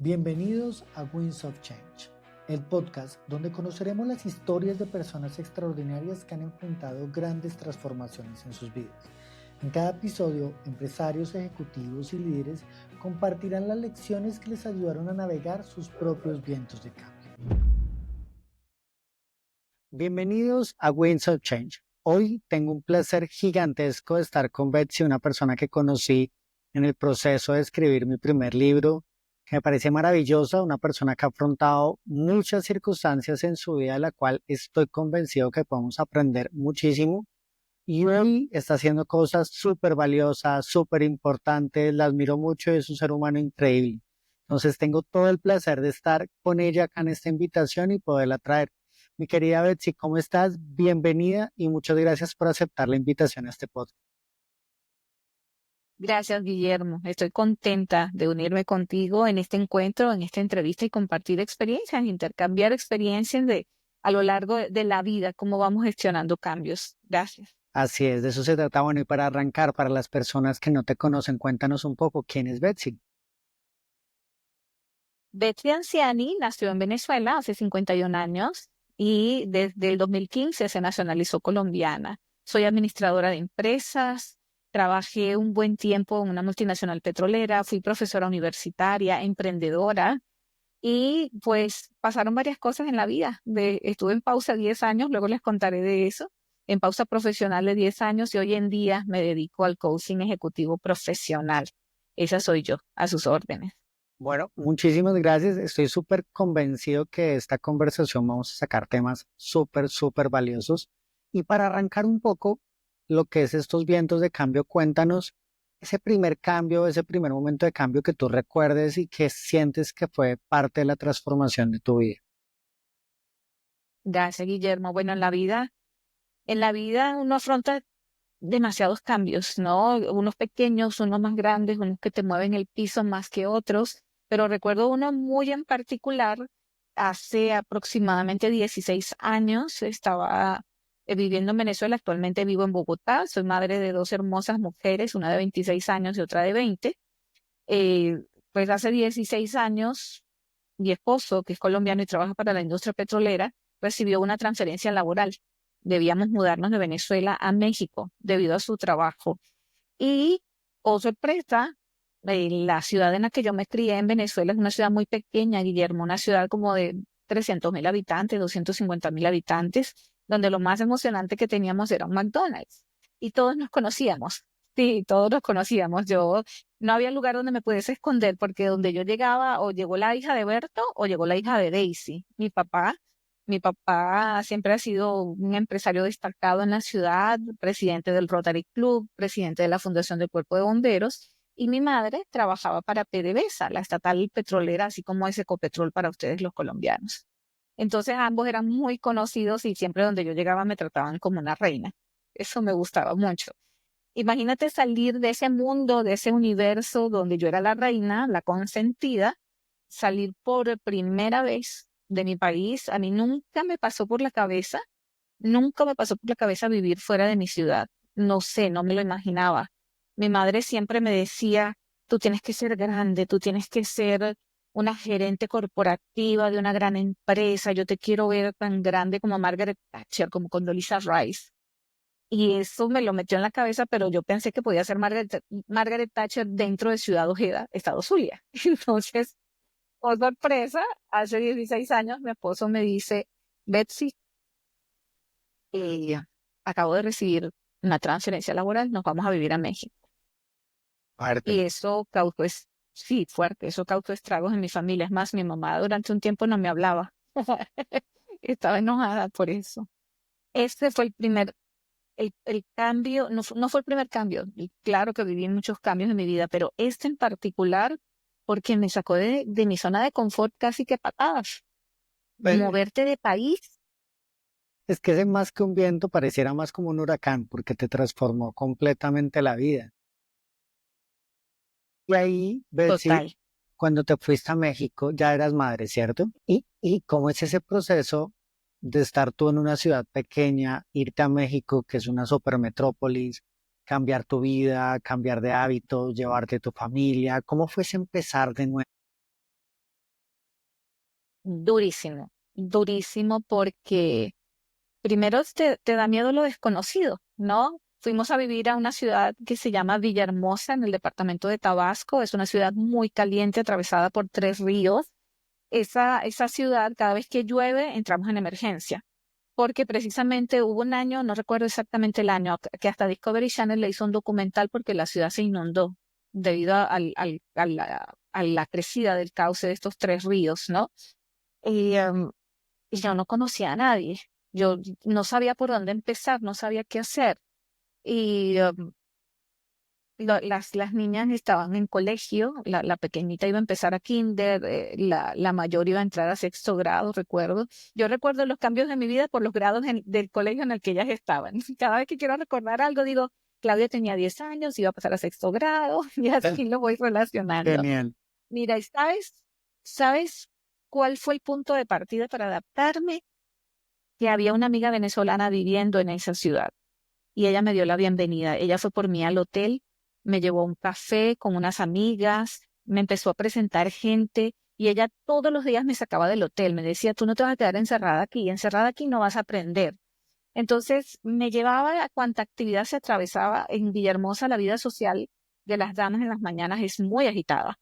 Bienvenidos a Winds of Change, el podcast donde conoceremos las historias de personas extraordinarias que han enfrentado grandes transformaciones en sus vidas. En cada episodio, empresarios, ejecutivos y líderes compartirán las lecciones que les ayudaron a navegar sus propios vientos de cambio. Bienvenidos a Winds of Change. Hoy tengo un placer gigantesco de estar con Betsy, una persona que conocí en el proceso de escribir mi primer libro, que me parece maravillosa, una persona que ha afrontado muchas circunstancias en su vida, de la cual estoy convencido que podemos aprender muchísimo. Y hoy está haciendo cosas súper valiosas, súper importantes, la admiro mucho y es un ser humano increíble. Entonces tengo todo el placer de estar con ella acá en esta invitación y poderla traer. Mi querida Betsy, ¿cómo estás? Bienvenida y muchas gracias por aceptar la invitación a este podcast. Gracias, Guillermo. Estoy contenta de unirme contigo en este encuentro, en esta entrevista y compartir experiencias, intercambiar experiencias a lo largo de la vida, cómo vamos gestionando cambios. Gracias. Así es, de eso se trata. Bueno, y para arrancar, para las personas que no te conocen, cuéntanos un poco quién es Betsy. Betsy Anciani nació en Venezuela hace 51 años y desde el 2015 se nacionalizó colombiana. Soy administradora de empresas, trabajé un buen tiempo en una multinacional petrolera, fui profesora universitaria, emprendedora. Y pues pasaron varias cosas en la vida. Estuve en pausa 10 años, luego les contaré de eso, en pausa profesional de 10 años y hoy en día me dedico al coaching ejecutivo profesional. Esa soy yo, a sus órdenes. Bueno, muchísimas gracias. Estoy súper convencido que de esta conversación vamos a sacar temas súper valiosos. Y para arrancar un poco lo que es estos vientos de cambio, cuéntanos ese primer cambio, ese primer momento de cambio que tú recuerdes y que sientes que fue parte de la transformación de tu vida. Gracias, Guillermo. Bueno, en la vida uno afronta demasiados cambios, ¿no? Unos pequeños, unos más grandes, unos que te mueven el piso más que otros, pero recuerdo uno muy en particular, hace aproximadamente 16 años, estaba viviendo en Venezuela, actualmente vivo en Bogotá, soy madre de dos hermosas mujeres, una de 26 años y otra de 20. Eh, pues hace 16 años, mi esposo, que es colombiano y trabaja para la industria petrolera, recibió una transferencia laboral. Debíamos mudarnos de Venezuela a México debido a su trabajo. Y, oh sorpresa, la ciudad en la que yo me crié en Venezuela es una ciudad muy pequeña, Guillermo, una ciudad como de 300.000 habitantes, 250.000 habitantes, donde lo más emocionante que teníamos era un McDonald's. Y todos nos conocíamos. Sí, todos nos conocíamos. Yo no había lugar donde me pudiese esconder porque donde yo llegaba o llegó la hija de Berto o llegó la hija de Daisy. Mi papá siempre ha sido un empresario destacado en la ciudad, presidente del Rotary Club, presidente de la Fundación del Cuerpo de Bomberos, y mi madre trabajaba para PDVSA, la estatal petrolera, así como es Ecopetrol para ustedes los colombianos. Entonces ambos eran muy conocidos y siempre donde yo llegaba me trataban como una reina. Eso me gustaba mucho. Imagínate salir de ese mundo, de ese universo donde yo era la reina, la consentida, salir por primera vez de mi país. A mí nunca me pasó por la cabeza vivir fuera de mi ciudad. No sé, no me lo imaginaba. Mi madre siempre me decía, tú tienes que ser grande, tú tienes que ser una gerente corporativa de una gran empresa. Yo te quiero ver tan grande como Margaret Thatcher, como Condoleezza Rice. Y eso me lo metió en la cabeza, pero yo pensé que podía ser Margaret Thatcher dentro de Ciudad Ojeda, Estado Zulia. Entonces, por sorpresa, hace 16 años mi esposo me dice, Betsy, acabo de recibir una transferencia laboral, nos vamos a vivir a México. Y Fuerte. eso sí, fuerte, eso causó estragos en mi familia. Es más, mi mamá durante un tiempo no me hablaba. Estaba enojada por eso. Este fue el cambio, no fue el primer cambio, y claro que viví muchos cambios en mi vida, pero este en particular, porque me sacó de mi zona de confort casi que a patadas. Pues, Moverte de país, es que ese más que un viento pareciera más como un huracán porque te transformó completamente la vida. Y ahí, Betsy, total. cuando te fuiste a México, ya eras madre, ¿cierto? ¿Y cómo es ese proceso de estar tú en una ciudad pequeña, irte a México, que es una supermetrópolis, cambiar tu vida, cambiar de hábitos, llevarte tu familia? ¿Cómo fue ese empezar de nuevo? durísimo, durísimo porque primero te da miedo lo desconocido, ¿no? Fuimos a vivir a una ciudad que se llama Villahermosa, en el departamento de Tabasco. Es una ciudad muy caliente, atravesada por 3 ríos. Esa ciudad, cada vez que llueve, entramos en emergencia. Porque precisamente hubo un año, no recuerdo exactamente el año, que hasta Discovery Channel le hizo un documental porque la ciudad se inundó debido a la crecida del cauce de estos 3 ríos, ¿no? Y, y yo no conocía a nadie. Yo no sabía por dónde empezar, no sabía qué hacer. Y las niñas estaban en colegio, la pequeñita iba a empezar a kinder, la mayor iba a entrar a 6.º grado, recuerdo. Yo recuerdo los cambios de mi vida por los grados del colegio en el que ellas estaban. Cada vez que quiero recordar algo, digo, Claudia tenía 10 años, iba a pasar a 6.º grado, y así lo voy relacionando. Genial. Mira, ¿y sabes cuál fue el punto de partida para adaptarme? Que había una amiga venezolana viviendo en esa ciudad y ella me dio la bienvenida. Ella fue por mí al hotel, me llevó a un café con unas amigas, me empezó a presentar gente y ella todos los días me sacaba del hotel. Me decía, tú no te vas a quedar encerrada aquí no vas a aprender. Entonces me llevaba a cuanta actividad se atravesaba en Villahermosa. La vida social de las damas en las mañanas es muy agitada.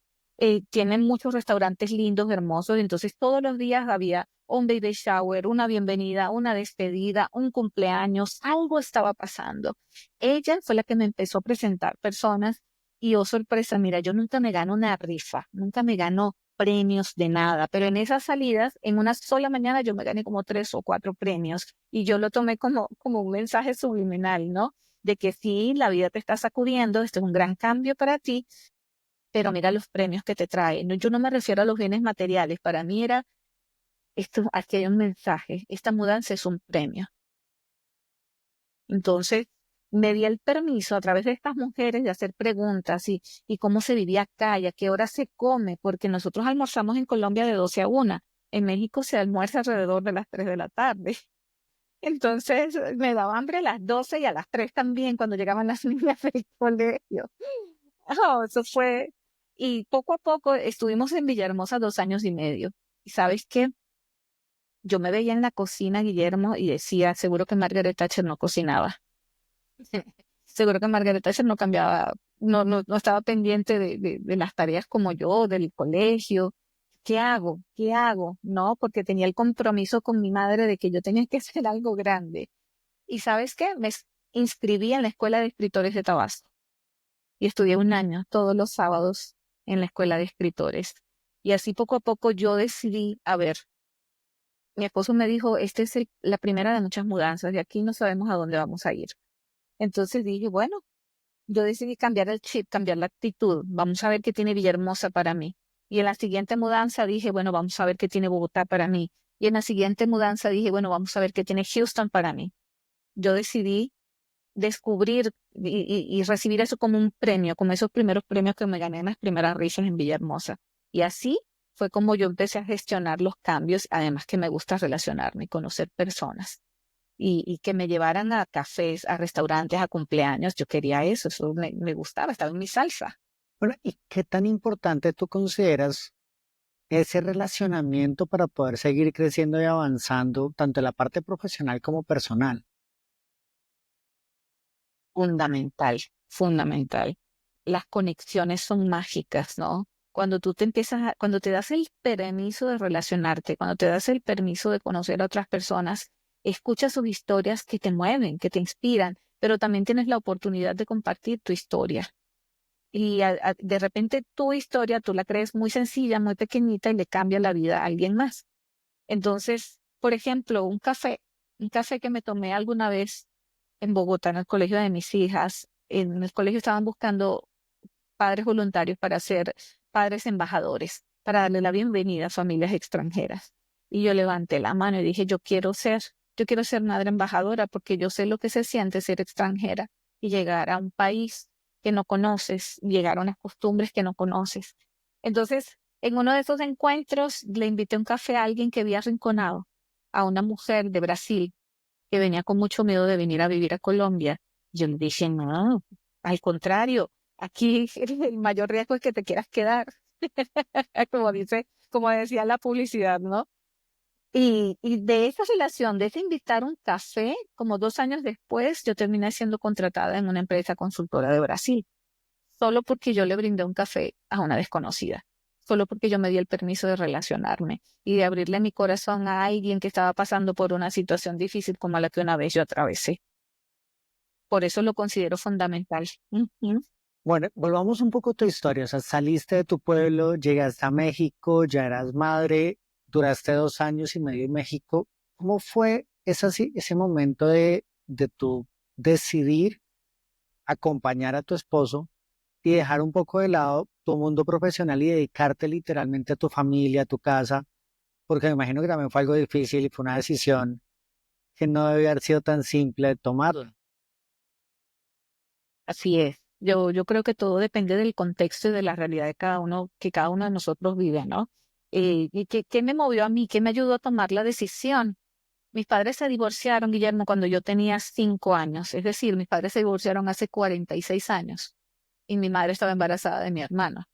Tienen muchos restaurantes lindos, hermosos, y entonces todos los días había un baby shower, una bienvenida, una despedida, un cumpleaños, algo estaba pasando. Ella fue la que me empezó a presentar personas y, oh sorpresa, mira, yo nunca me gano una rifa, nunca me gano premios de nada, pero en esas salidas, en una sola mañana yo me gané como 3 o 4 premios y yo lo tomé como un mensaje subliminal, ¿no? De que sí, la vida te está sacudiendo, este es un gran cambio para ti, pero mira los premios que te trae. No, yo no me refiero a los bienes materiales, para mí era, esto, aquí hay un mensaje, esta mudanza es un premio. Entonces, me di el permiso a través de estas mujeres de hacer preguntas y cómo se vivía acá y a qué hora se come, porque nosotros almorzamos en Colombia de 12 a 1. En México se almuerza alrededor de las 3 de la tarde. Entonces, me daba hambre a las 12 y a las 3 también cuando llegaban las niñas del colegio. Oh, eso fue. Y poco a poco estuvimos en Villahermosa 2 años y medio. ¿Y sabes qué? Yo me veía en la cocina, Guillermo, y decía, seguro que Margaret Thatcher no cocinaba. Seguro que Margaret Thatcher no cambiaba, no estaba pendiente de las tareas como yo, del colegio. ¿Qué hago? ¿Qué hago? No, porque tenía el compromiso con mi madre de que yo tenía que hacer algo grande. ¿Y sabes qué? Inscribí en la Escuela de Escritores de Tabasco y estudié un año todos los sábados en la Escuela de Escritores. Y así poco a poco yo decidí, a ver, mi esposo me dijo, esta es la primera de muchas mudanzas, de aquí no sabemos a dónde vamos a ir. Entonces dije, bueno, yo decidí cambiar el chip, cambiar la actitud. Vamos a ver qué tiene Villahermosa para mí. Y en la siguiente mudanza dije, bueno, vamos a ver qué tiene Bogotá para mí. Y en la siguiente mudanza dije, bueno, vamos a ver qué tiene Houston para mí. Yo decidí descubrir y recibir eso como un premio, como esos primeros premios que me gané en las primeras risas en Villahermosa. Y así fue como yo empecé a gestionar los cambios, además que me gusta relacionarme y conocer personas y que me llevaran a cafés, a restaurantes, a cumpleaños. Yo quería eso me gustaba, estaba en mi salsa. Bueno, ¿y qué tan importante tú consideras ese relacionamiento para poder seguir creciendo y avanzando, tanto en la parte profesional como personal? Fundamental, fundamental. Las conexiones son mágicas, ¿no? Cuando tú cuando te das el permiso de relacionarte, cuando te das el permiso de conocer a otras personas, escuchas sus historias que te mueven, que te inspiran, pero también tienes la oportunidad de compartir tu historia. Y de repente tu historia, tú la crees muy sencilla, muy pequeñita y le cambia la vida a alguien más. Entonces, por ejemplo, un café que me tomé alguna vez en Bogotá, en el colegio de mis hijas. En el colegio estaban buscando padres voluntarios para ser padres embajadores, para darle la bienvenida a familias extranjeras. Y yo levanté la mano y dije, yo quiero ser madre embajadora porque yo sé lo que se siente ser extranjera y llegar a un país que no conoces, llegar a unas costumbres que no conoces. Entonces, en uno de esos encuentros le invité un café a alguien que había arrinconado, a una mujer de Brasil que venía con mucho miedo de venir a vivir a Colombia. Yo le dije, no, al contrario, aquí el mayor riesgo es que te quieras quedar, como dice como decía la publicidad, ¿no? Y de esa relación, de ese invitar un café, como 2 años después, yo terminé siendo contratada en una empresa consultora de Brasil, solo porque yo le brindé un café a una desconocida, solo porque yo me di el permiso de relacionarme y de abrirle mi corazón a alguien que estaba pasando por una situación difícil como la que una vez yo atravesé. Por eso lo considero fundamental. Ujú. Bueno, volvamos un poco a tu historia. O sea, saliste de tu pueblo, llegaste a México, ya eras madre, duraste 2 años y medio en México. ¿Cómo fue ese momento de tu decidir acompañar a tu esposo y dejar un poco de lado tu mundo profesional y dedicarte literalmente a tu familia, a tu casa? Porque me imagino que también fue algo difícil y fue una decisión que no debe haber sido tan simple de tomarla. Así es. Yo creo que todo depende del contexto y de la realidad de cada uno, que cada uno de nosotros vive, ¿no? ¿Y qué me movió a mí? ¿Qué me ayudó a tomar la decisión? Mis padres se divorciaron, Guillermo, cuando yo tenía 5 años. Es decir, mis padres se divorciaron hace 46 años y mi madre estaba embarazada de mi hermano.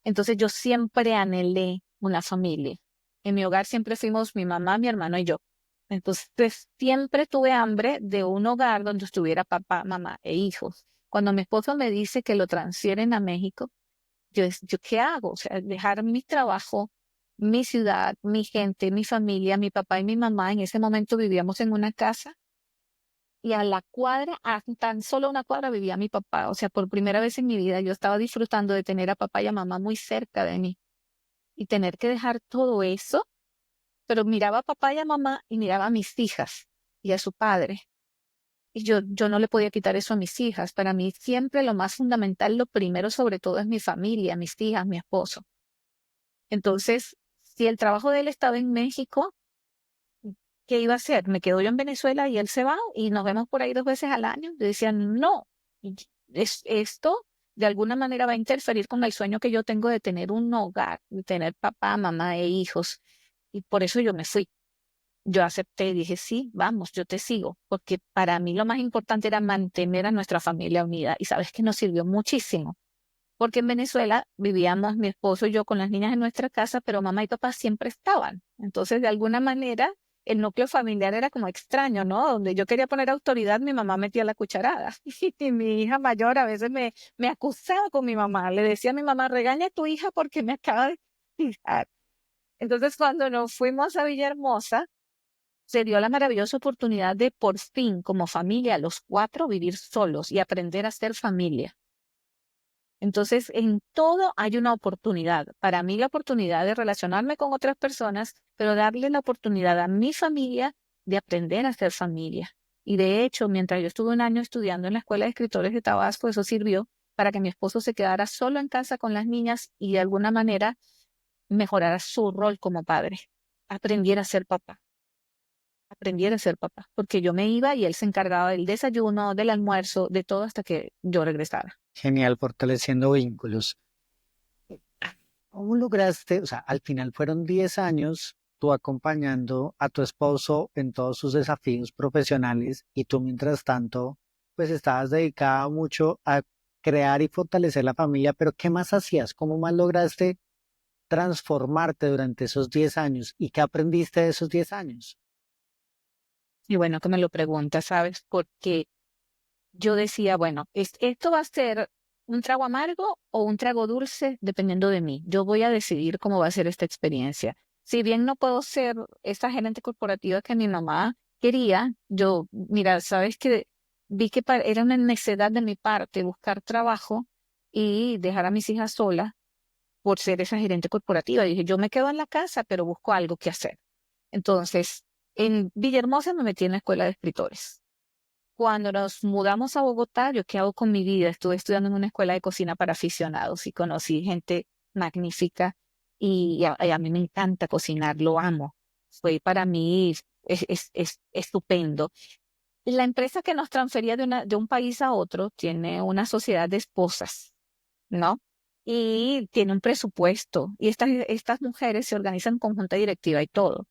Entonces yo siempre anhelé una familia. En mi hogar siempre fuimos mi mamá, mi hermano y yo. Entonces siempre tuve hambre de un hogar donde estuviera papá, mamá e hijos. Cuando mi esposo me dice que lo transfieren a México, yo ¿qué hago? O sea, dejar mi trabajo, mi ciudad, mi gente, mi familia, mi papá y mi mamá. En ese momento vivíamos en una casa y a la cuadra, a tan solo una cuadra vivía mi papá. O sea, por primera vez en mi vida yo estaba disfrutando de tener a papá y a mamá muy cerca de mí y tener que dejar todo eso, pero miraba a papá y a mamá y miraba a mis hijas y a su padre. Y yo no le podía quitar eso a mis hijas. Para mí siempre lo más fundamental, lo primero sobre todo es mi familia, mis hijas, mi esposo. Entonces, si el trabajo de él estaba en México, ¿qué iba a hacer? ¿Me quedo yo en Venezuela y él se va y nos vemos por ahí 2 veces al año? Yo decía, no, esto de alguna manera va a interferir con el sueño que yo tengo de tener un hogar, de tener papá, mamá e hijos. Y por eso yo me fui. Yo acepté y dije, sí, vamos, yo te sigo, porque para mí lo más importante era mantener a nuestra familia unida. Y sabes que nos sirvió muchísimo, porque en Venezuela vivíamos mi esposo y yo con las niñas en nuestra casa, pero mamá y papá siempre estaban. Entonces, de alguna manera, el núcleo familiar era como extraño, ¿no? Donde yo quería poner autoridad, mi mamá metía la cucharada. Y mi hija mayor a veces me acusaba con mi mamá. Le decía a mi mamá, regaña a tu hija porque me acaba de fijar. Entonces, cuando nos fuimos a Villahermosa, se dio la maravillosa oportunidad de por fin, como familia, los cuatro, vivir solos y aprender a ser familia. Entonces, en todo hay una oportunidad. Para mí, la oportunidad de relacionarme con otras personas, pero darle la oportunidad a mi familia de aprender a ser familia. Y de hecho, mientras yo estuve un año estudiando en la Escuela de Escritores de Tabasco, eso sirvió para que mi esposo se quedara solo en casa con las niñas y de alguna manera mejorara su rol como padre. Aprendiera a ser papá. Aprendiera a ser papá. Porque yo me iba y él se encargaba del desayuno, del almuerzo, de todo hasta que yo regresara. Genial, fortaleciendo vínculos. ¿Cómo lograste? O sea, al final fueron 10 años tú acompañando a tu esposo en todos sus desafíos profesionales y tú mientras tanto, pues estabas dedicada mucho a crear y fortalecer la familia, pero ¿qué más hacías? ¿Cómo más lograste transformarte durante esos 10 años? ¿Y qué aprendiste de esos 10 años? Y bueno, que me lo preguntas, ¿sabes? Porque yo decía, bueno, esto va a ser un trago amargo o un trago dulce dependiendo de mí. Yo voy a decidir cómo va a ser esta experiencia. Si bien no puedo ser esta gerente corporativa que mi mamá quería, yo, mira, sabes que vi que era una necesidad de mi parte buscar trabajo y dejar a mis hijas solas por ser esa gerente corporativa. Dije, yo me quedo en la casa, pero busco algo que hacer. Entonces, en Villahermosa me metí en la escuela de escritores. Cuando nos mudamos a Bogotá, ¿yo qué hago con mi vida? Estuve estudiando en una escuela de cocina para aficionados y conocí gente magnífica y a mí me encanta cocinar, lo amo. Fue para mí es estupendo. La empresa que nos transfería de un país a otro tiene una sociedad de esposas, ¿no? Y tiene un presupuesto y estas mujeres se organizan con junta directiva y todo.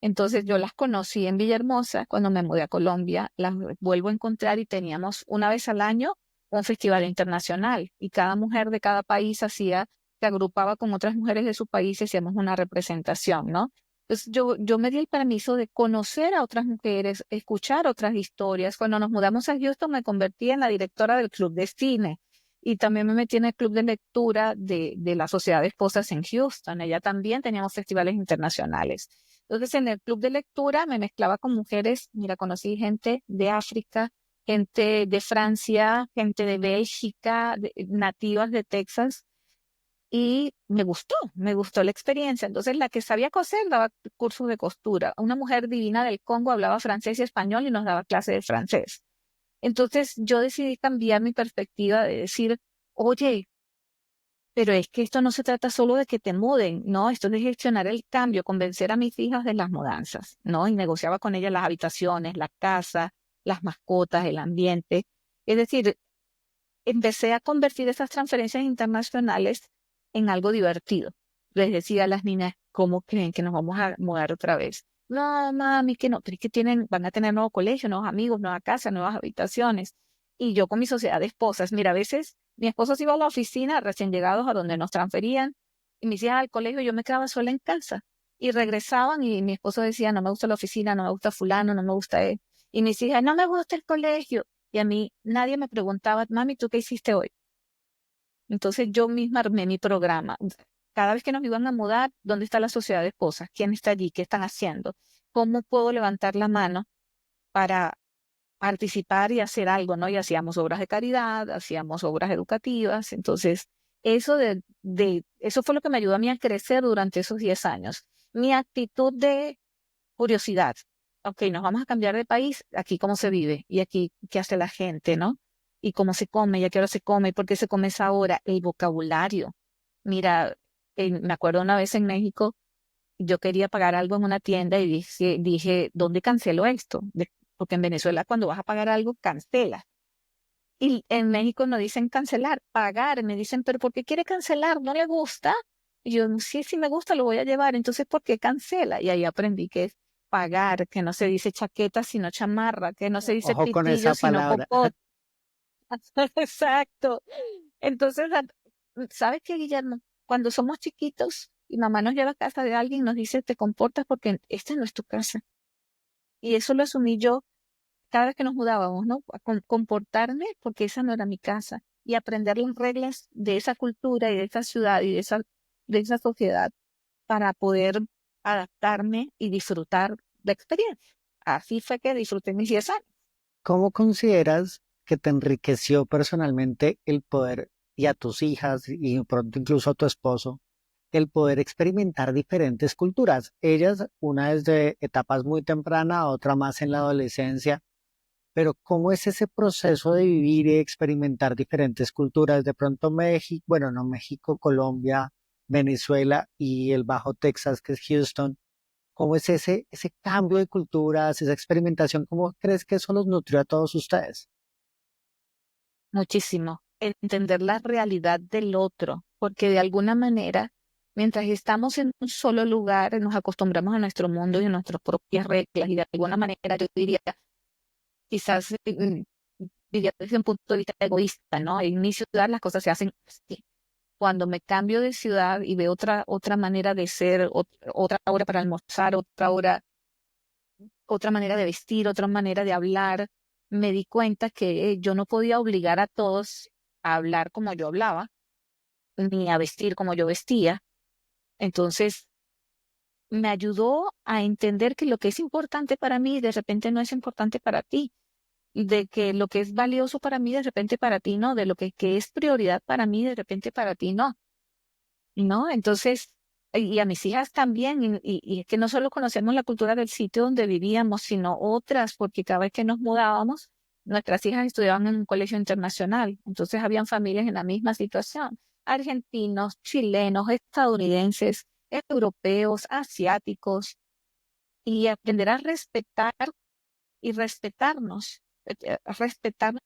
Entonces yo las conocí en Villahermosa cuando me mudé a Colombia, las vuelvo a encontrar y teníamos una vez al año un festival internacional y cada mujer de cada país hacía que agrupaba con otras mujeres de su país y hacíamos una representación, ¿no? Entonces yo me di el permiso de conocer a otras mujeres, escuchar otras historias. Cuando nos mudamos a Houston me convertí en la directora del club de cine y también me metí en el club de lectura de la Sociedad de Esposas en Houston. Allá también teníamos festivales internacionales. Entonces en el club de lectura me mezclaba con mujeres, mira, conocí gente de África, gente de Francia, gente de Bélgica, nativas de Texas, y me gustó la experiencia. Entonces, la que sabía coser daba cursos de costura. Una mujer divina del Congo hablaba francés y español y nos daba clase de francés. Entonces, yo decidí cambiar mi perspectiva de decir, oye, pero es que esto no se trata solo de que te muden, no, esto es de gestionar el cambio, convencer a mis hijas de las mudanzas, ¿no? Y negociaba con ellas las habitaciones, la casa, las mascotas, el ambiente. Es decir, empecé a convertir esas transferencias internacionales en algo divertido. Les decía a las niñas, ¿cómo creen que nos vamos a mudar otra vez? No, mami, que no, pero es que van a tener nuevo colegio, nuevos amigos, nueva casa, nuevas habitaciones. Y yo con mi sociedad de esposas, mira, a veces mi esposo se iba a la oficina, recién llegados a donde nos transferían, y me decía al colegio, yo me quedaba sola en casa. Y regresaban y mi esposo decía, no me gusta la oficina, no me gusta fulano, no me gusta él. Y mis hijas, no me gusta el colegio. Y a mí nadie me preguntaba, mami, ¿tú qué hiciste hoy? Entonces yo misma armé mi programa. Cada vez que nos iban a mudar, ¿dónde está la sociedad de esposas? ¿Quién está allí? ¿Qué están haciendo? ¿Cómo puedo levantar la mano para participar y hacer algo, ¿no? Y hacíamos obras de caridad, hacíamos obras educativas. Entonces, eso fue lo que me ayudó a mí a crecer durante esos 10 años. Mi actitud de curiosidad. Ok, nos vamos a cambiar de país, aquí cómo se vive y aquí qué hace la gente, ¿no? Y cómo se come y a qué hora se come y por qué se come esa hora, el vocabulario. Mira, me acuerdo una vez en México, yo quería pagar algo en una tienda y dije, ¿dónde cancelo esto? Porque en Venezuela cuando vas a pagar algo, cancelas. Y en México no dicen cancelar, pagar. Me dicen, ¿pero por qué quiere cancelar? ¿No le gusta? Y yo, sí, sí me gusta, lo voy a llevar. Entonces, ¿por qué cancela? Y ahí aprendí que es pagar, que no se dice chaqueta, sino chamarra, que no se dice Ojo con pitillo, esa sino palabra. popote. Exacto. Entonces, ¿sabes qué, Guillermo? Cuando somos chiquitos y mamá nos lleva a casa de alguien, nos dice, te comportas porque esta no es tu casa. Y eso lo asumí yo cada vez que nos mudábamos, ¿no? A comportarme porque esa no era mi casa y aprender las reglas de esa cultura y de esa ciudad y de esa sociedad para poder adaptarme y disfrutar la experiencia. Así fue que disfruté mis 10 años. ¿Cómo consideras que te enriqueció personalmente el poder, y a tus hijas y pronto incluso a tu esposo, el poder experimentar diferentes culturas? Ellas, una desde etapas muy tempranas, otra más en la adolescencia, pero ¿cómo es ese proceso de vivir y experimentar diferentes culturas? De pronto México, bueno, no México, Colombia, Venezuela y el Bajo Texas, que es Houston. ¿Cómo es ese cambio de culturas, esa experimentación? ¿Cómo crees que eso los nutrió a todos ustedes? Muchísimo. Entender la realidad del otro, porque de alguna manera, mientras estamos en un solo lugar, nos acostumbramos a nuestro mundo y a nuestras propias reglas, y de alguna manera yo diría, quizás diría desde un punto de vista egoísta, ¿no? En mi ciudad las cosas se hacen así. Cuando me cambio de ciudad y veo otra manera de ser, otra hora para almorzar, otra manera de vestir, otra manera de hablar, me di cuenta que yo no podía obligar a todos a hablar como yo hablaba, ni a vestir como yo vestía. Entonces, me ayudó a entender que lo que es importante para mí de repente no es importante para ti, de que lo que es valioso para mí de repente para ti no, de lo que es prioridad para mí de repente para ti no. ¿No? Entonces, y a mis hijas también, y es que no solo conocemos la cultura del sitio donde vivíamos, sino otras, porque cada vez que nos mudábamos, nuestras hijas estudiaban en un colegio internacional, entonces habían familias en la misma situación, argentinos, chilenos, estadounidenses, europeos, asiáticos, y aprender a respetar y respetarnos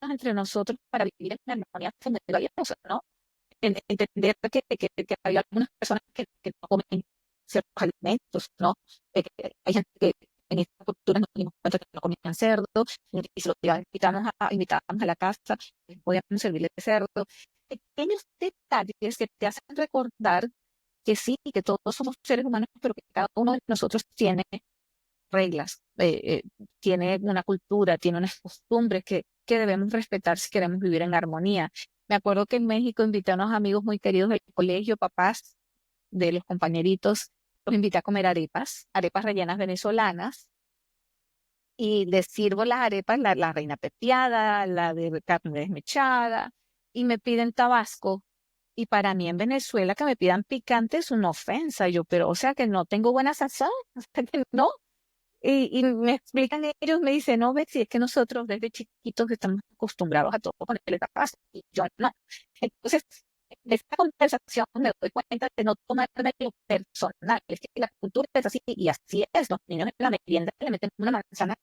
entre nosotros para vivir en armonía fundamental, ¿no? Entender que hay algunas personas que no comen ciertos alimentos, ¿no? Hay gente que en esta cultura nos dimos cuenta que no comían cerdo, y se los invitábamos a la casa, podíamos servirle cerdo. pequeños detalles que te hacen recordar que sí, que todos somos seres humanos, pero que cada uno de nosotros tiene reglas, tiene una cultura, tiene unas costumbres que debemos respetar si queremos vivir en armonía. Me acuerdo que en México invité a unos amigos muy queridos del colegio, papás de los compañeritos, los invité a comer arepas, arepas rellenas venezolanas, y les sirvo las arepas, la reina pepiada, la de carne desmechada, y me piden tabasco. Y para mí en Venezuela que me pidan picante es una ofensa. Yo, pero o sea que no tengo buena sazón, o sea que no. Y me explican ellos, me dicen, no, Betsy, es que nosotros desde chiquitos estamos acostumbrados a todo ponerle tabasco, y yo no. Entonces, de esta conversación me doy cuenta de no tomarme lo personal, es que la cultura es así, y así es. Los niños en la merienda le meten una manzana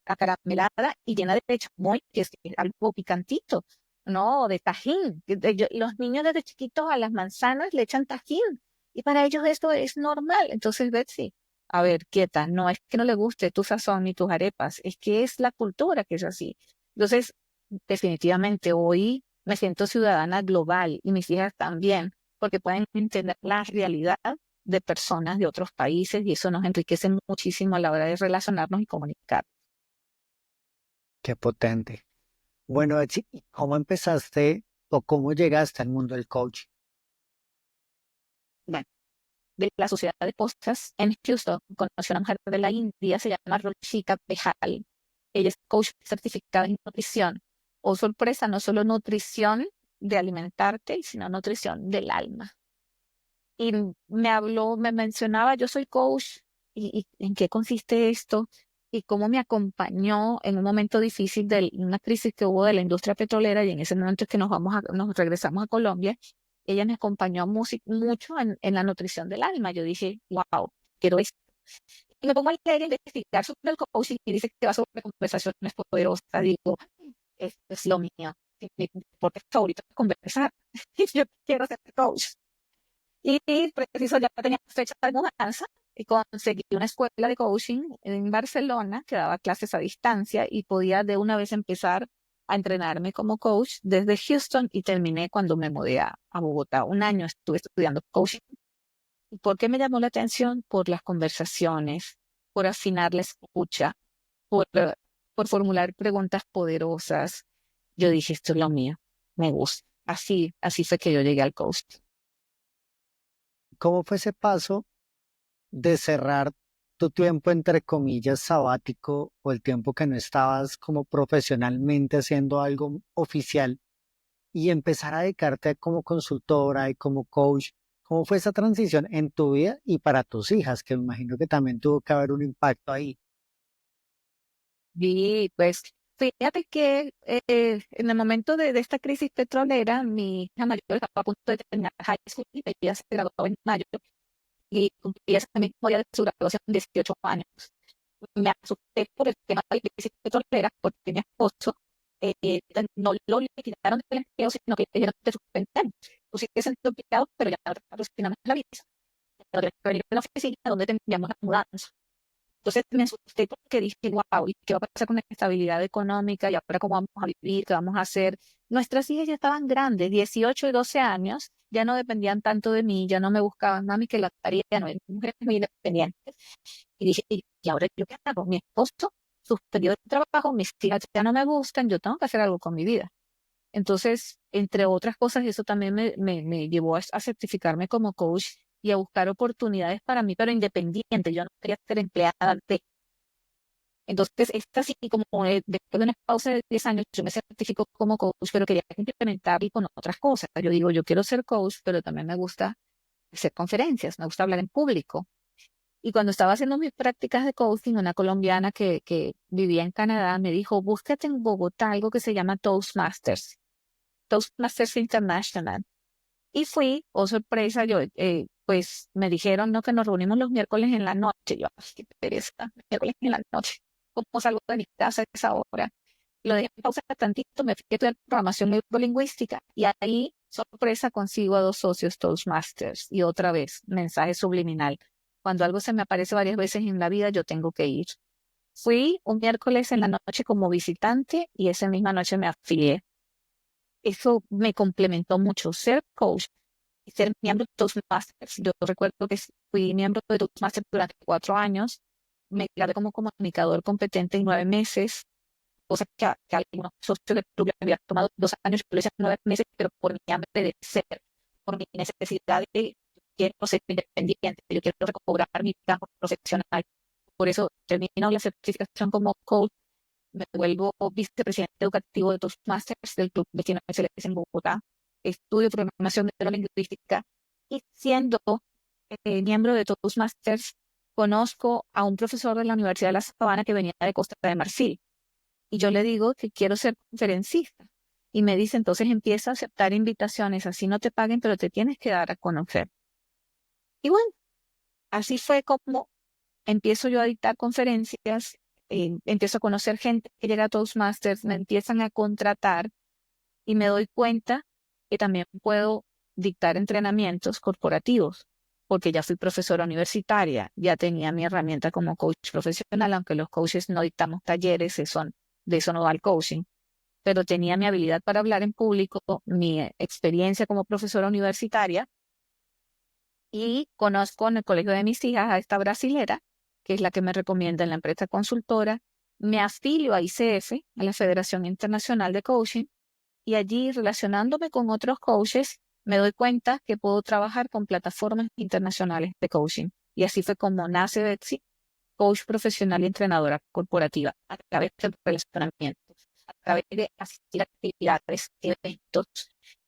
acaramelada y llena de chamoy, que es algo picantito, ¿no? De tajín. Los niños desde chiquitos a las manzanas le echan tajín, y para ellos esto es normal. Entonces, Betsy, a ver, quieta, no es que no le guste tu sazón ni tus arepas, es que es la cultura que es así. Entonces, definitivamente hoy me siento ciudadana global, y mis hijas también, porque pueden entender la realidad de personas de otros países, y eso nos enriquece muchísimo a la hora de relacionarnos y comunicar. Qué potente. Bueno, Etsy, ¿y cómo empezaste o cómo llegaste al mundo del coaching? Bueno, de la sociedad de postas en Houston, conocí a una mujer de la India, se llama Ruchika Behal. Ella es coach certificada en nutrición. Oh, sorpresa, no solo nutrición de alimentarte, sino nutrición del alma. Y me habló, me mencionaba, yo soy coach, y en qué consiste esto, y cómo me acompañó en un momento difícil de una crisis que hubo de la industria petrolera, y en ese momento es que nos regresamos a Colombia. Ella me acompañó mucho en la nutrición del alma. Yo dije, wow, quiero esto. Y me pongo a leer e investigar sobre el coaching, y dice que va sobre conversaciones poderosas. Digo, esto es lo mío. Mi deporte favorito es conversar. Y yo quiero ser coach. Y preciso, ya tenía fecha de mudanza, y conseguí una escuela de coaching en Barcelona que daba clases a distancia, y podía de una vez empezar a entrenarme como coach desde Houston, y terminé cuando me mudé a Bogotá. Un año estuve estudiando coaching. ¿Y por qué me llamó la atención? Por las conversaciones, por afinar la escucha, por formular preguntas poderosas. Yo dije, esto es lo mío, me gusta. Así fue que yo llegué al coaching. ¿Cómo fue ese paso de cerrar tu tiempo, entre comillas, sabático o el tiempo que no estabas como profesionalmente haciendo algo oficial y empezar a dedicarte como consultora y como coach? ¿Cómo fue esa transición en tu vida y para tus hijas? Que me imagino que también tuvo que haber un impacto ahí. Y pues fíjate que en el momento de esta crisis petrolera, mi hija mayor estaba a punto de terminar high school, y ella se graduó en mayo, y cumplía ese mismo día de su graduación 18 años. Me asusté por el tema de la crisis petrolera, porque mi esposo no lo liquidaron del empleo, sino que le dieron de suspender. Tú sigues siendo empleado, pero ya no te patrocinamos la visa. Pero tienes que venir a la oficina donde tendríamos la mudanza. Entonces me asusté porque dije, wow, ¿y qué va a pasar con la estabilidad económica? ¿Y ahora cómo vamos a vivir? ¿Qué vamos a hacer? Nuestras hijas ya estaban grandes, 18 y 12 años, ya no dependían tanto de mí, ya no me buscaban, mami, que la tarea, no, eran mujeres muy independientes. Y dije, ¿y ahora yo qué hago? Mi esposo suspendió el trabajo, mis hijas ya no me buscan, yo tengo que hacer algo con mi vida. Entonces, entre otras cosas, eso también me llevó a certificarme como coach y a buscar oportunidades para mí, pero independiente. Yo no quería ser empleada de. Entonces, esta sí, como después de una pausa de 10 años, yo me certifico como coach, pero quería implementarlo con otras cosas. Yo digo, yo quiero ser coach, pero también me gusta hacer conferencias, me gusta hablar en público. Y cuando estaba haciendo mis prácticas de coaching, una colombiana que vivía en Canadá me dijo, búscate en Bogotá algo que se llama Toastmasters, Toastmasters International. Y fui, oh sorpresa, yo, pues me dijeron, no, que nos reunimos los miércoles en la noche. Yo, ay, qué pereza, miércoles en la noche. ¿Cómo salgo de mi casa a esa hora? Lo dejé en pausa tantito, me fui a estudiar programación neurolingüística, y ahí, sorpresa, consigo a 2 socios Toastmasters, y otra vez, mensaje subliminal. Cuando algo se me aparece varias veces en la vida, yo tengo que ir. Fui un miércoles en la noche como visitante, y esa misma noche me afilié. eso me complementó mucho. Ser coach y ser miembro de Toastmasters. Yo recuerdo que fui miembro de Toastmasters durante 4 años. Me gradué como comunicador competente en 9 meses, cosa que a algunos socios del club le había tomado 2 años, yo lo hice en 9 meses, pero por mi hambre de ser, por mi necesidad de quiero ser independiente, yo quiero recobrar mi campo profesional. Por eso termino la certificación como coach, me vuelvo vicepresidente educativo de Toastmasters del Club Vecino Excelentes en Bogotá, estudio programación neurolingüística y siendo miembro de Toastmasters, conozco a un profesor de la Universidad de La Sabana que venía de Costa de Marfil y yo le digo que quiero ser conferencista. Y me dice, entonces empieza a aceptar invitaciones, así no te paguen, pero te tienes que dar a conocer. Y bueno, así fue como empiezo yo a dictar conferencias, empiezo a conocer gente que llega a Toastmasters, me empiezan a contratar y me doy cuenta que también puedo dictar entrenamientos corporativos, porque ya fui profesora universitaria, ya tenía mi herramienta como coach profesional, aunque los coaches no dictamos talleres, de eso no va el coaching, pero tenía mi habilidad para hablar en público, mi experiencia como profesora universitaria y conozco en el colegio de mis hijas a esta brasilera, que es la que me recomienda en la empresa consultora. Me afilio a ICF, a la Federación Internacional de Coaching, y allí relacionándome con otros coaches, me doy cuenta que puedo trabajar con plataformas internacionales de coaching. Y así fue como nace Betsy, coach profesional y entrenadora corporativa, a través de relacionamientos, a través de asistir a actividades, eventos,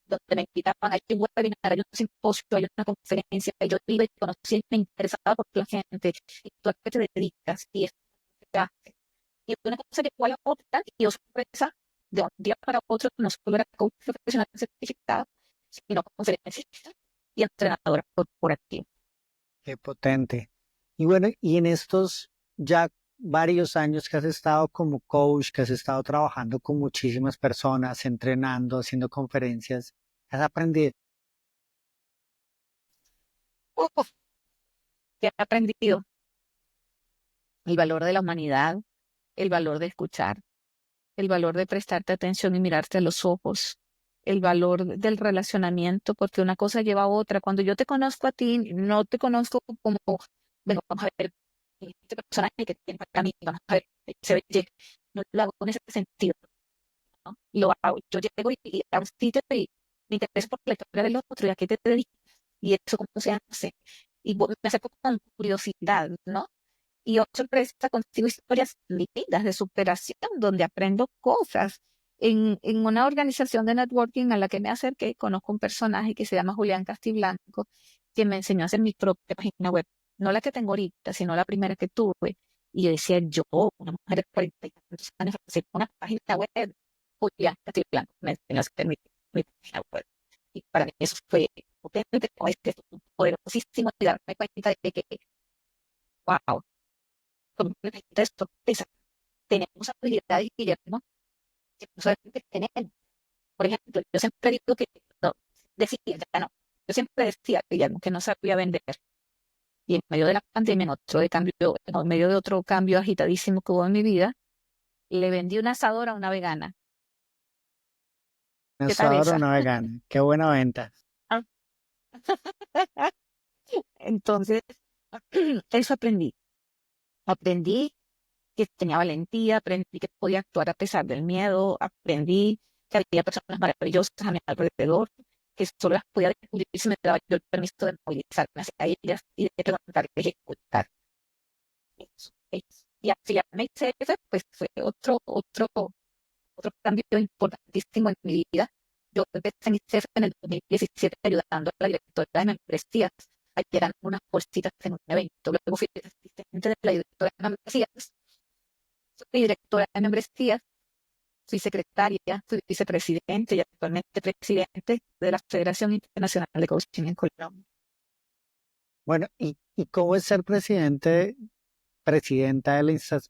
donde me invitaban a un webinar, a un simposio, a una conferencia, y yo iba y conocía y me interesaba por la gente, y tú a qué te dedicas, y esto que haces. Y una cosa llegó a la otra, y yo sorpresa, de un día para otro, no solo era coach profesional certificado, sino conferencista y entrenadora corporativa. Qué potente. Y bueno, y en estos ya varios años que has estado como coach, que has estado trabajando con muchísimas personas, entrenando, haciendo conferencias, has aprendido. Uf, que he aprendido el valor de la humanidad, el valor de escuchar, el valor de prestarte atención y mirarte a los ojos, el valor del relacionamiento, porque una cosa lleva a otra. Cuando yo te conozco a ti, no te conozco como, bueno, vamos a ver, este personaje que tiene para mí, vamos a ver, se ve, no lo hago en ese sentido, ¿no? Lo hago, yo llego y a un sitio y me intereso por la historia del otro y a qué te dedicas, y eso cómo se hace, y me acerco con curiosidad, ¿no? Y oh, sorpresa, consigo historias lindas de superación, donde aprendo cosas. En una organización de networking a la que me acerqué, conozco un personaje que se llama Julián Castiblanco, que me enseñó a hacer mi propia página web. No la que tengo ahorita, sino la primera que tuve. Y yo decía, yo, una mujer de 40 y tantos años, hacer una página web. Julián Castiblanco me enseñó a hacer mi página web. Y para mí eso fue potente, como este, poderosísimo, y darme cuenta de que, wow, completamente de sorpresa. Tenemos habilidades, Guillermo, que no sabemos que tenemos. Por ejemplo, yo siempre digo que, no, decía, ya no, yo siempre decía, Guillermo, que no sabía vender. Y en medio de la pandemia, en medio de otro cambio agitadísimo que hubo en mi vida, le vendí un asador a una vegana. Un ¿Qué tal asador o esa? una vegana. Qué buena venta. Ah. Entonces, eso aprendí. Aprendí que tenía valentía, aprendí que podía actuar a pesar del miedo, aprendí que había personas maravillosas a mi alrededor, que solo las podía descubrir si me daba yo el permiso de movilizarme hacia ellas y de preguntar y ejecutar. Eso. Y así ya me hice ese, pues fue otro cambio importantísimo en mi vida. Yo empecé en ICF en el 2017 ayudando a la directora de membresías a llegar unas bolsitas en un evento. Luego fui asistente de la directora de membresías, soy directora de membresías, fui secretaria, fui vicepresidente y actualmente presidente de la Federación Internacional de Coaching en Colombia. Bueno, ¿y cómo es ser presidenta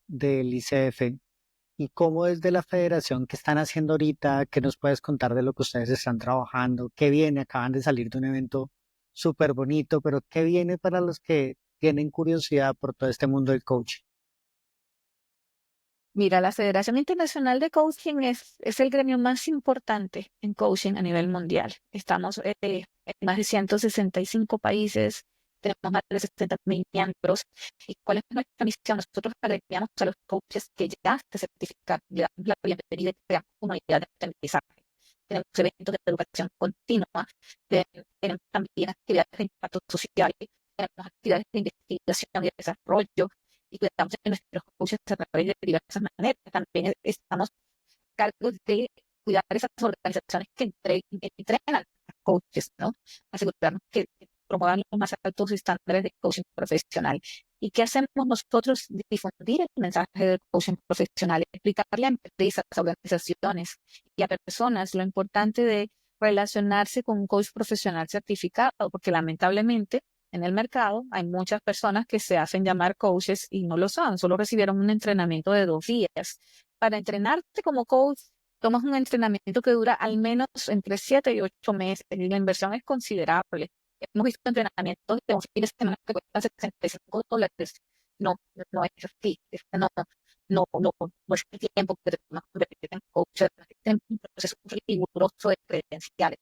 del ICF? ¿Y cómo es de la federación que están haciendo ahorita? ¿Qué nos puedes contar de lo que ustedes están trabajando? ¿Qué viene? Acaban de salir de un evento súper bonito, pero ¿qué viene para los que tienen curiosidad por todo este mundo del coaching? Mira, la Federación Internacional de Coaching es el gremio más importante en coaching a nivel mundial. Estamos en más de 165 países, tenemos más de 60.000 miembros. ¿Y cuál es nuestra misión? Nosotros agremiamos a los coaches que ya se certifican, le damos la bienvenida y creamos comunidad de aprendizaje. Tenemos eventos de educación continua, tenemos también actividades de impacto social, tenemos actividades de investigación y de desarrollo, y cuidamos de nuestros coaches a través de diversas maneras. También estamos a cargo de cuidar esas organizaciones que entrenan a coaches, ¿no? Asegurarnos que promuevan los más altos estándares de coaching profesional. ¿Y qué hacemos nosotros? Difundir el mensaje del coaching profesional, explicarle a empresas, a organizaciones y a personas lo importante de relacionarse con un coach profesional certificado, porque lamentablemente en el mercado hay muchas personas que se hacen llamar coaches y no lo son, solo recibieron un entrenamiento de 2 días. Para entrenarte como coach, tomas un entrenamiento que dura al menos entre 7 y 8 meses y la inversión es considerable. Hemos visto entrenamientos de un fin de semana que cuestan $65. No, no es así. No es el tiempo que te tomas convertirte en coach, es un proceso riguroso de credenciales.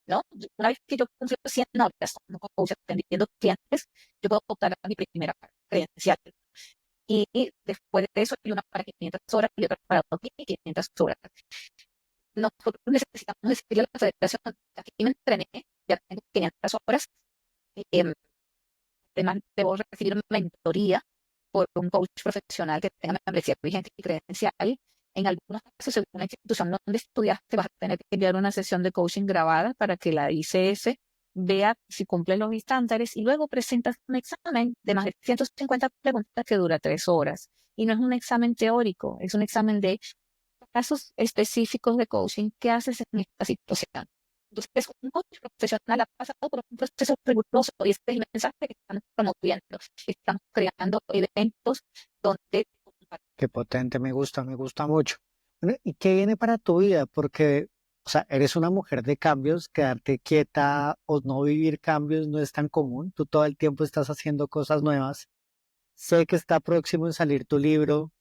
¿No? Una vez que yo cumplo 100 horas como coach atendiendo clientes, yo puedo optar a mi primera credencial. Y después de eso hay una para 500 horas y otra para 2.500 horas. Nosotros necesitamos decirle a la federación, aquí me entrené, ya tengo 500 horas, eh, además debo recibir una mentoría por un coach profesional que tenga membresía vigente y credencial. En algunos casos, según la institución donde estudiaste, vas a tener que enviar una sesión de coaching grabada para que la ICF vea si cumple los estándares y luego presentas un examen de más de 150 preguntas que dura 3 horas. Y no es un examen teórico, es un examen de casos específicos de coaching. ¿Qué haces en esta situación? Entonces, un coach profesional ha pasado por un proceso riguroso y este es el mensaje que estamos promoviendo. Estamos creando eventos donde... Qué potente, me gusta mucho. Bueno, ¿y qué viene para tu vida? Porque, o sea, eres una mujer de cambios, quedarte quieta o no vivir cambios no es tan común. Tú todo el tiempo estás haciendo cosas nuevas. Sé que está próximo en salir tu libro,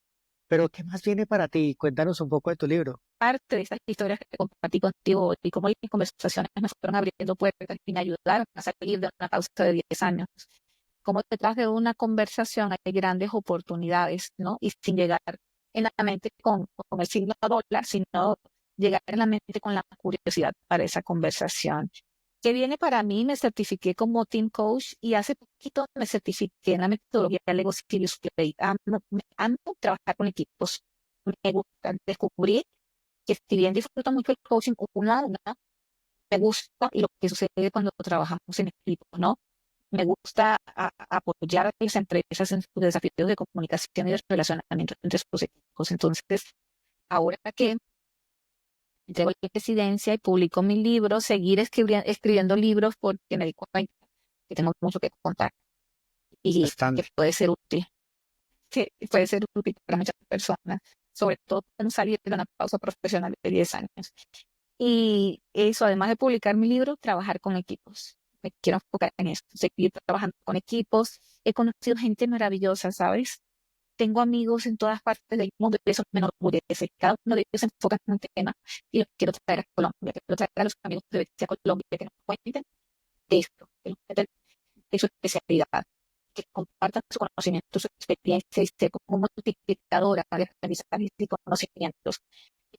pero ¿qué más viene para ti? Cuéntanos un poco de tu libro. Parte de estas historias que compartí contigo y cómo mis conversaciones me fueron abriendo puertas y me ayudaron a salir de una pausa de 10 años. Como detrás de una conversación hay grandes oportunidades, ¿no? Y sin llegar en la mente con el signo dólar, sino llegar en la mente con la curiosidad para esa conversación. ¿Qué viene para mí? Me certifiqué como Team Coach y hace poquito me certifiqué en la metodología Lego Serious Play. Amo trabajar con equipos. Me gusta descubrir que si bien disfruto mucho el coaching uno a uno, me gusta lo que sucede cuando trabajamos en equipo, ¿no? Me gusta apoyar a las empresas en sus desafíos de comunicación y de relacionamiento entre sus equipos. Entonces, ahora que entrego la presidencia y publico mi libro, seguir escribiendo libros porque me di cuenta que tengo mucho que contar y que Bastante. puede ser útil, para muchas personas, sobre todo cuando salir de una pausa profesional de 10 años. Y eso, además de publicar mi libro, trabajar con equipos. Me quiero enfocar en eso, seguir trabajando con equipos. He conocido gente maravillosa, ¿sabes? Tengo amigos en todas partes del mundo y eso me enorgullece. Cada uno de ellos se enfoca en un tema y lo quiero traer a Colombia, quiero traer a los amigos de Betsy a Colombia que nos cuenten de esto, que nos cuenten de su especialidad, que compartan su conocimiento, su experiencia y ser como multiplicadora de aprendizajes y conocimientos.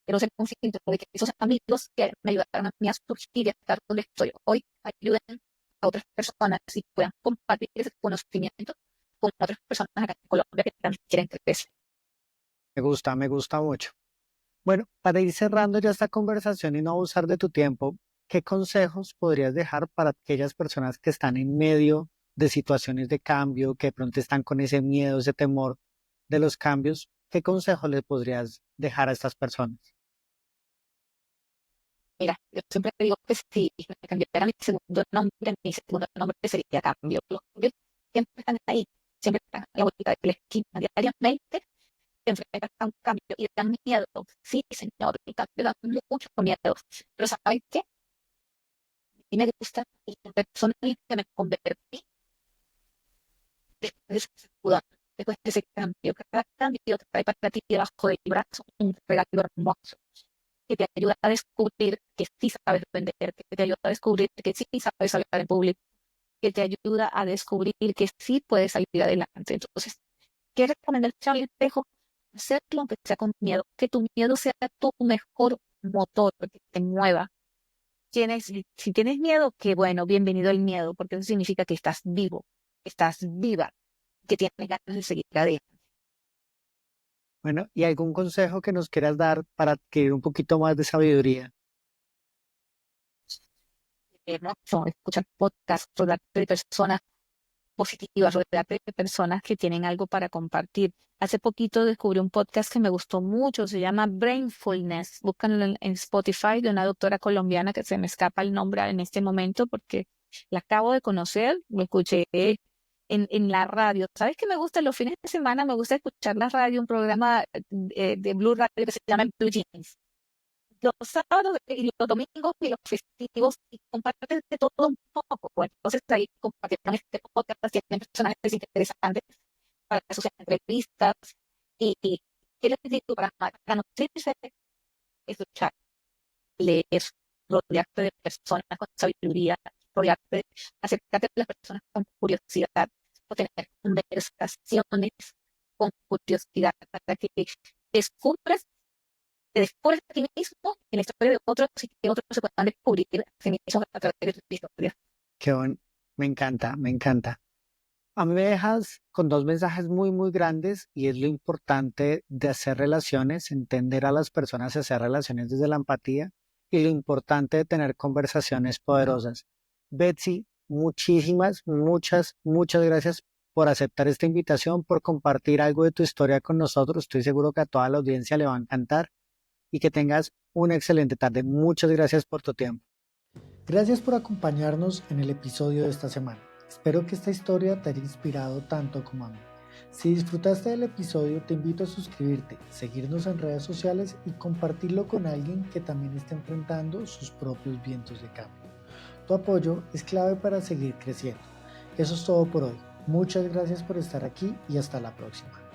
Quiero ser consciente de que esos amigos que me ayudaron a mí a surgir y a estar donde estoy hoy, ayuden a otras personas y puedan compartir ese conocimiento con otras personas acá en Colombia que también quieren crecer. Me gusta mucho. Bueno, para ir cerrando ya esta conversación y no abusar de tu tiempo, ¿qué consejos podrías dejar para aquellas personas que están en medio de situaciones de cambio, que de pronto están con ese miedo, ese temor de los cambios? ¿Qué consejos les podrías dejar a estas personas? Mira, yo siempre digo que si me cambiara mi segundo nombre sería Cambio. Los cambios siempre están ahí, siempre están a la vuelta de la esquina diariamente, te enfrentas a un cambio y te dan miedo. Sí, señor, el cambio da mucho miedo. Pero ¿sabes qué? Y me gusta y la persona en la que me convertí después de esa duda. Después de ese cambio, cada cambio trae para ti debajo del brazo un regalo hermoso que te ayuda a descubrir que sí sabes vender, que te ayuda a descubrir que sí sabes hablar en público, que te ayuda a descubrir que sí puedes salir adelante. Entonces, ¿qué recomendación les dejo? Hacerlo aunque sea con miedo, que tu miedo sea tu mejor motor, que te mueva. Si tienes miedo, qué bueno, bienvenido el miedo, porque eso significa que estás vivo, que estás viva, que tienes ganas de seguir adelante. Bueno, ¿y algún consejo que nos quieras dar para adquirir un poquito más de sabiduría? Hermoso escuchar podcasts, rodearte de personas positivas, rodearte de personas que tienen algo para compartir. Hace poquito descubrí un podcast que me gustó mucho, se llama Brainfulness. Búscanlo en Spotify, de una doctora colombiana que se me escapa el nombre en este momento porque la acabo de conocer, lo escuché en la radio. ¿Sabes qué me gusta? Los fines de semana me gusta escuchar la radio, un programa de Blue Radio que se llama Blue Jeans. Los sábados y los domingos y los festivos y comparten de todo un poco. Bueno, entonces ahí compartieron este podcast, tienen personajes interesantes para sus entrevistas y ¿qué les digo? Para nutrirse, escuchar, leer, rodearte de personas con sabiduría, rodearte, acercarte a las personas con curiosidad, o tener conversaciones con curiosidad para que descubras te descubres a ti mismo en la historia de otros y que otros se puedan descubrir a sí mismos a través de tu historia. Qué bueno, me encanta, me encanta. A mí me dejas con dos mensajes muy, muy grandes y es lo importante de hacer relaciones, entender a las personas y hacer relaciones desde la empatía y lo importante de tener conversaciones poderosas. Betsy, muchísimas, muchas gracias por aceptar esta invitación, por compartir algo de tu historia con nosotros. Estoy seguro que a toda la audiencia le va a encantar y que tengas una excelente tarde. Muchas gracias por tu tiempo. Gracias por acompañarnos en el episodio de esta semana. Espero que esta historia te haya inspirado tanto como a mí. Si disfrutaste del episodio, te invito a suscribirte, seguirnos en redes sociales y compartirlo con alguien que también está enfrentando sus propios vientos de cambio. Tu apoyo es clave para seguir creciendo. Eso es todo por hoy. Muchas gracias por estar aquí y hasta la próxima.